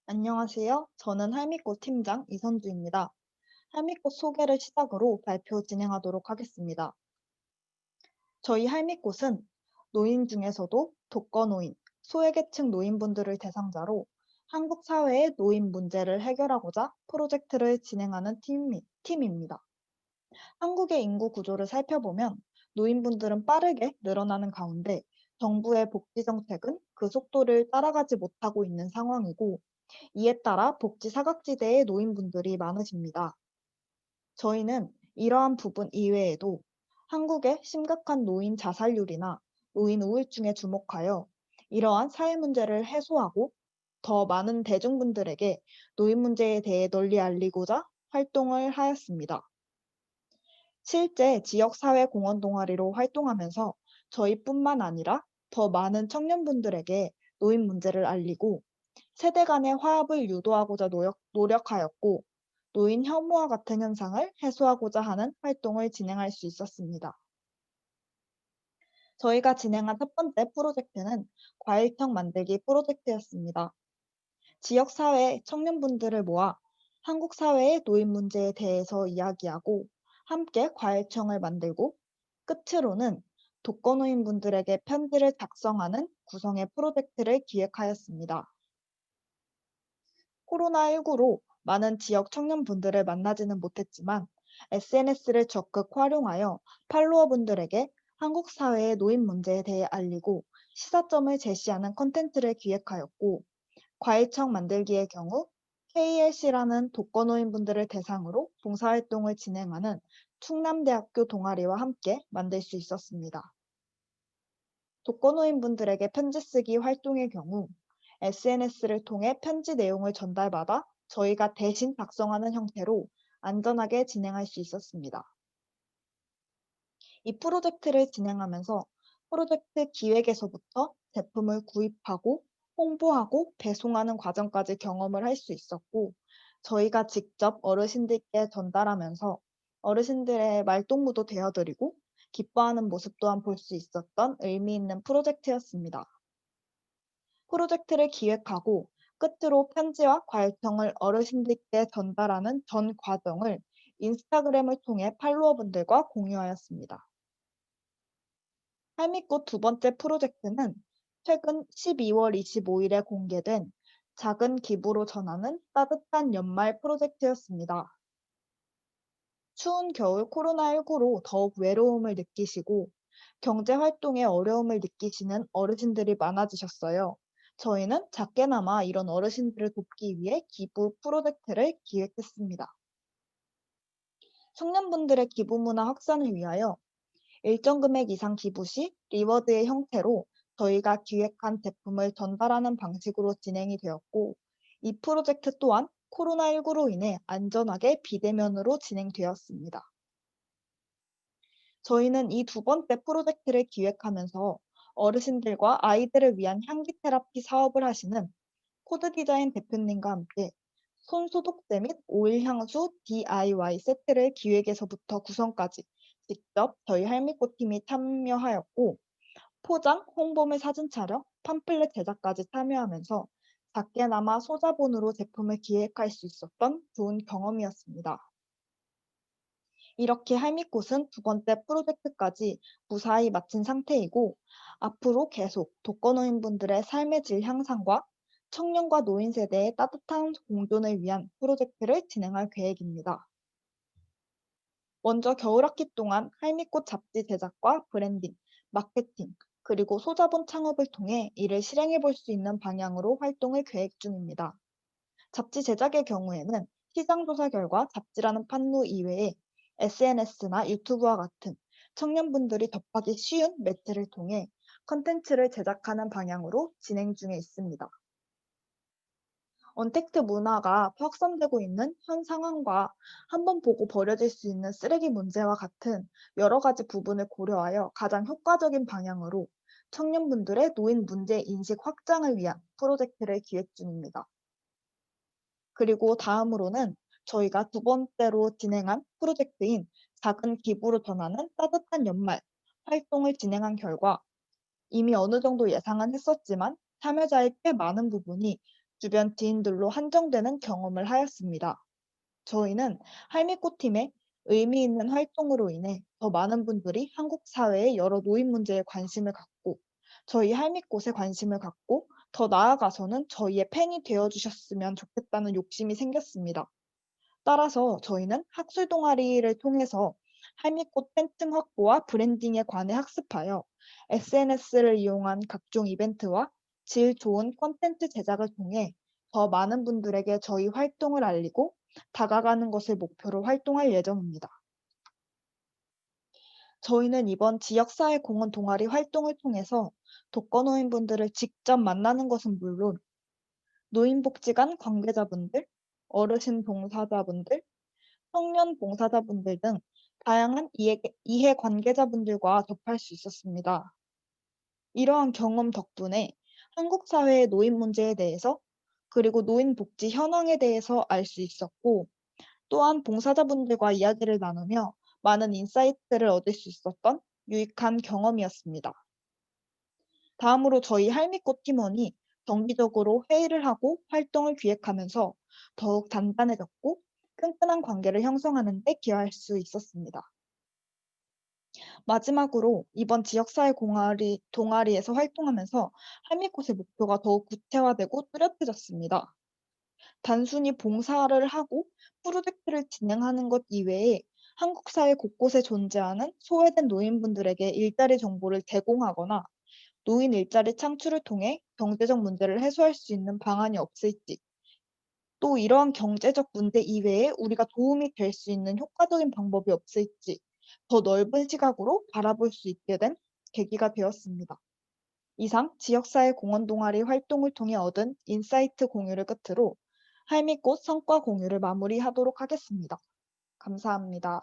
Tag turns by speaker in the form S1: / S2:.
S1: 안녕하세요. 저는 할미꽃 팀장 이선주입니다. 할미꽃 소개를 시작으로 발표 진행하도록 하겠습니다. 저희 할미꽃은 노인 중에서도 독거노인, 소외계층 노인분들을 대상자로 한국 사회의 노인 문제를 해결하고자 프로젝트를 진행하는 팀입니다. 한국의 인구 구조를 살펴보면 노인분들은 빠르게 늘어나는 가운데 정부의 복지 정책은 그 속도를 따라가지 못하고 있는 상황이고 이에 따라 복지 사각지대의 노인분들이 많으십니다. 저희는 이러한 부분 이외에도 한국의 심각한 노인 자살률이나 노인 우울증에 주목하여 이러한 사회 문제를 해소하고 더 많은 대중분들에게 노인 문제에 대해 널리 알리고자 활동을 하였습니다. 실제 지역사회 공헌 동아리로 활동하면서 저희뿐만 아니라 더 많은 청년분들에게 노인 문제를 알리고 세대 간의 화합을 유도하고자 노력하였고, 노인 혐오와 같은 현상을 해소하고자 하는 활동을 진행할 수 있었습니다. 저희가 진행한 첫 번째 프로젝트는 과일청 만들기 프로젝트였습니다. 지역사회 청년분들을 모아 한국 사회의 노인 문제에 대해서 이야기하고 함께 과일청을 만들고 끝으로는 독거노인분들에게 편지를 작성하는 구성의 프로젝트를 기획하였습니다. 코로나19로 많은 지역 청년분들을 만나지는 못했지만 SNS를 적극 활용하여 팔로워분들에게 한국 사회의 노인 문제에 대해 알리고 시사점을 제시하는 콘텐츠를 기획하였고, 과일청 만들기의 경우 KLC라는 독거노인분들을 대상으로 봉사활동을 진행하는 충남대학교 동아리와 함께 만들 수 있었습니다. 독거노인분들에게 편지 쓰기 활동의 경우 SNS를 통해 편지 내용을 전달받아 저희가 대신 작성하는 형태로 안전하게 진행할 수 있었습니다. 이 프로젝트를 진행하면서 프로젝트 기획에서부터 제품을 구입하고 홍보하고 배송하는 과정까지 경험을 할 수 있었고, 저희가 직접 어르신들께 전달하면서 어르신들의 말동무도 되어드리고 기뻐하는 모습 또한 볼 수 있었던 의미 있는 프로젝트였습니다. 프로젝트를 기획하고 끝으로 편지와 과일청을 어르신들께 전달하는 전 과정을 인스타그램을 통해 팔로워분들과 공유하였습니다. 할미꽃 두 번째 프로젝트는 최근 12월 25일에 공개된 작은 기부로 전하는 따뜻한 연말 프로젝트였습니다. 추운 겨울 코로나19로 더욱 외로움을 느끼시고 경제 활동에 어려움을 느끼시는 어르신들이 많아지셨어요. 저희는 작게나마 이런 어르신들을 돕기 위해 기부 프로젝트를 기획했습니다. 청년분들의 기부 문화 확산을 위하여 일정 금액 이상 기부 시 리워드의 형태로 저희가 기획한 제품을 전달하는 방식으로 진행이 되었고, 이 프로젝트 또한 코로나19로 인해 안전하게 비대면으로 진행되었습니다. 저희는 이 두 번째 프로젝트를 기획하면서 어르신들과 아이들을 위한 향기 테라피 사업을 하시는 코드 디자인 대표님과 함께 손 소독제 및 오일 향수 DIY 세트를 기획에서부터 구성까지 직접 저희 할미꽃 팀이 참여하였고, 포장, 홍보물 사진 촬영, 팜플렛 제작까지 참여하면서 작게나마 소자본으로 제품을 기획할 수 있었던 좋은 경험이었습니다. 이렇게 할미꽃은 두 번째 프로젝트까지 무사히 마친 상태이고, 앞으로 계속 독거노인분들의 삶의 질 향상과 청년과 노인 세대의 따뜻한 공존을 위한 프로젝트를 진행할 계획입니다. 먼저 겨울학기 동안 할미꽃 잡지 제작과 브랜딩, 마케팅, 그리고 소자본 창업을 통해 이를 실행해 볼 수 있는 방향으로 활동을 계획 중입니다. 잡지 제작의 경우에는 시장조사 결과 잡지라는 판로 이외에 SNS나 유튜브와 같은 청년분들이 접하기 쉬운 매체를 통해 컨텐츠를 제작하는 방향으로 진행 중에 있습니다. 언택트 문화가 확산되고 있는 현 상황과 한 번 보고 버려질 수 있는 쓰레기 문제와 같은 여러 가지 부분을 고려하여 가장 효과적인 방향으로 청년분들의 노인 문제 인식 확장을 위한 프로젝트를 기획 중입니다. 그리고 다음으로는 저희가 두 번째로 진행한 프로젝트인 작은 기부로 전하는 따뜻한 연말 활동을 진행한 결과 이미 어느 정도 예상은 했었지만 참여자의 꽤 많은 부분이 주변 지인들로 한정되는 경험을 하였습니다. 저희는 할미꽃팀의 의미 있는 활동으로 인해 더 많은 분들이 한국 사회의 여러 노인 문제에 관심을 갖고 저희 할미꽃에 관심을 갖고 더 나아가서는 저희의 팬이 되어 주셨으면 좋겠다는 욕심이 생겼습니다. 따라서 저희는 학술 동아리를 통해서 할미꽃 팬층 확보와 브랜딩에 관해 학습하여 SNS를 이용한 각종 이벤트와 질 좋은 콘텐츠 제작을 통해 더 많은 분들에게 저희 활동을 알리고 다가가는 것을 목표로 활동할 예정입니다. 저희는 이번 지역사회 공헌 동아리 활동을 통해서 독거노인분들을 직접 만나는 것은 물론 노인복지관 관계자분들, 어르신 봉사자분들, 청년 봉사자분들 등 다양한 이해 관계자분들과 접할 수 있었습니다. 이러한 경험 덕분에 한국 사회의 노인 문제에 대해서 그리고 노인 복지 현황에 대해서 알 수 있었고 또한 봉사자분들과 이야기를 나누며 많은 인사이트를 얻을 수 있었던 유익한 경험이었습니다. 다음으로 저희 할미꽃 팀원이 정기적으로 회의를 하고 활동을 기획하면서 더욱 단단해졌고 끈끈한 관계를 형성하는 데 기여할 수 있었습니다. 마지막으로 이번 지역사회 동아리에서 활동하면서 할미꽃의 목표가 더욱 구체화되고 뚜렷해졌습니다. 단순히 봉사를 하고 프로젝트를 진행하는 것 이외에 한국 사회 곳곳에 존재하는 소외된 노인분들에게 일자리 정보를 제공하거나 노인 일자리 창출을 통해 경제적 문제를 해소할 수 있는 방안이 없을지, 또 이러한 경제적 문제 이외에 우리가 도움이 될 수 있는 효과적인 방법이 없을지 더 넓은 시각으로 바라볼 수 있게 된 계기가 되었습니다. 이상 지역사회 공헌 동아리 활동을 통해 얻은 인사이트 공유를 끝으로 할미꽃 성과 공유를 마무리하도록 하겠습니다. 감사합니다.